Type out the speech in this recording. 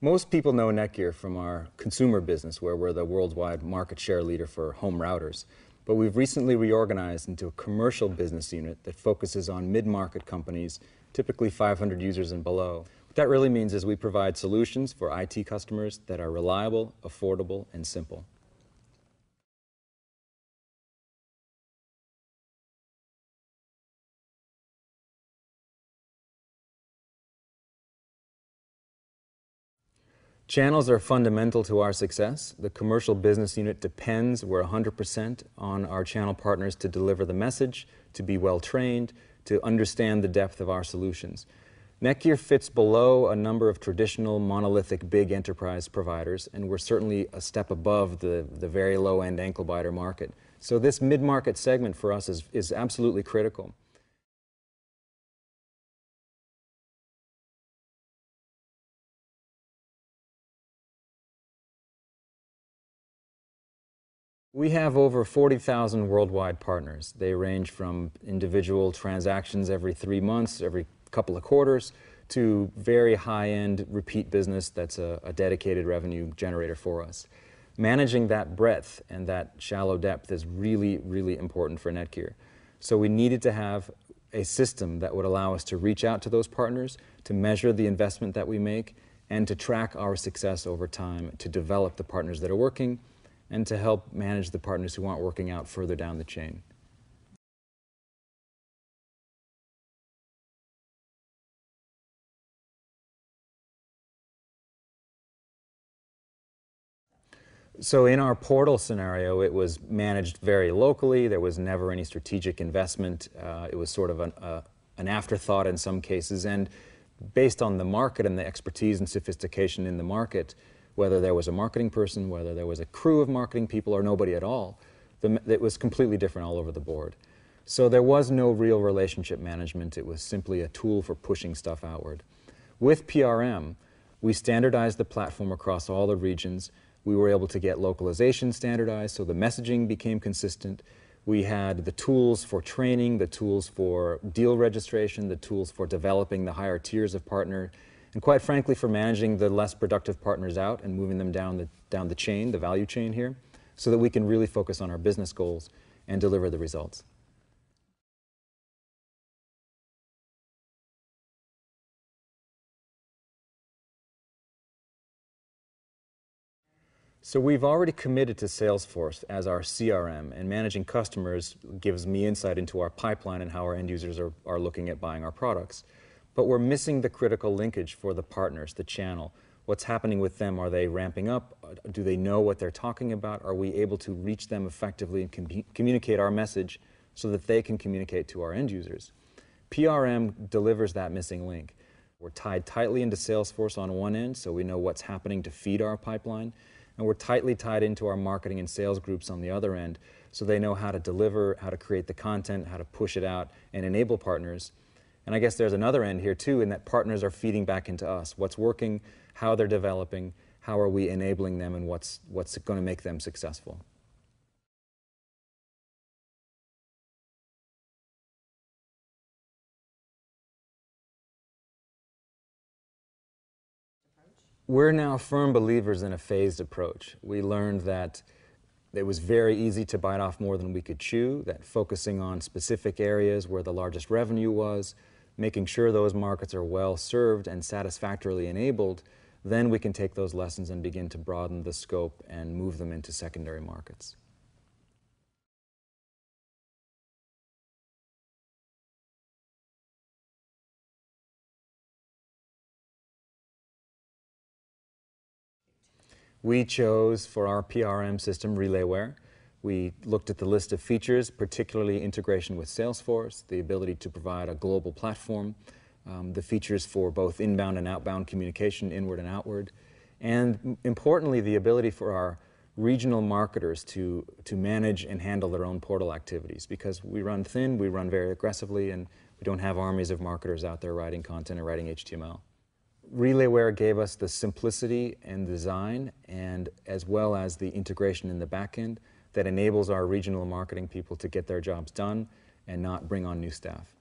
Most people know NETGEAR from our consumer business, where we're the worldwide market share leader for home routers. But we've recently reorganized into a commercial business unit that focuses on mid-market companies, typically 500 users and below. What that really means is we provide solutions for IT customers that are reliable, affordable, and simple. Channels are fundamental to our success. The commercial business unit depends, we're 100% on our channel partners to deliver the message, to be well trained, to understand the depth of our solutions. NETGEAR fits below a number of traditional monolithic big enterprise providers, and we're certainly a step above the very low-end ankle-biter market. So this mid-market segment for us is absolutely critical. We have over 40,000 worldwide partners. They range from individual transactions every 3 months, every couple of quarters, to very high-end repeat business that's a dedicated revenue generator for us. Managing that breadth and that shallow depth is really, really important for NETGEAR. So we needed to have a system that would allow us to reach out to those partners, to measure the investment that we make, and to track our success over time, to develop the partners that are working, and to help manage the partners who aren't working out further down the chain. So in our portal scenario, it was managed very locally. There was never any strategic investment. It was sort of an afterthought in some cases. And based on the market and the expertise and sophistication in the market, whether there was a marketing person, whether there was a crew of marketing people, or nobody at all, it was completely different all over the board. So there was no real relationship management. It was simply a tool for pushing stuff outward. With PRM, we standardized the platform across all the regions. We were able to get localization standardized, so the messaging became consistent. We had the tools for training, the tools for deal registration, the tools for developing the higher tiers of partner, and quite frankly, for managing the less productive partners out and moving them down the chain, the value chain here, so that we can really focus on our business goals and deliver the results. So we've already committed to Salesforce as our CRM, and managing customers gives me insight into our pipeline and how our end users are looking at buying our products. But we're missing the critical linkage for the partners, the channel. What's happening with them? Are they ramping up? Do they know what they're talking about? Are we able to reach them effectively and communicate our message so that they can communicate to our end users? PRM delivers that missing link. We're tied tightly into Salesforce on one end, so we know what's happening to feed our pipeline, and we're tightly tied into our marketing and sales groups on the other end, so they know how to deliver, how to create the content, how to push it out, and enable partners. And I guess there's another end here too, in that partners are feeding back into us. What's working, how they're developing, how are we enabling them, and what's going to make them successful. We're now firm believers in a phased approach. We learned that it was very easy to bite off more than we could chew, that focusing on specific areas where the largest revenue was, making sure those markets are well served and satisfactorily enabled, then we can take those lessons and begin to broaden the scope and move them into secondary markets. We chose for our PRM system Relayware. We looked at the list of features, particularly integration with Salesforce, the ability to provide a global platform, the features for both inbound and outbound communication, inward and outward, and importantly, the ability for our regional marketers to manage and handle their own portal activities, because we run thin, we run very aggressively, and we don't have armies of marketers out there writing content or writing HTML. Relayware gave us the simplicity and design, and as well as the integration in the back end that enables our regional marketing people to get their jobs done and not bring on new staff.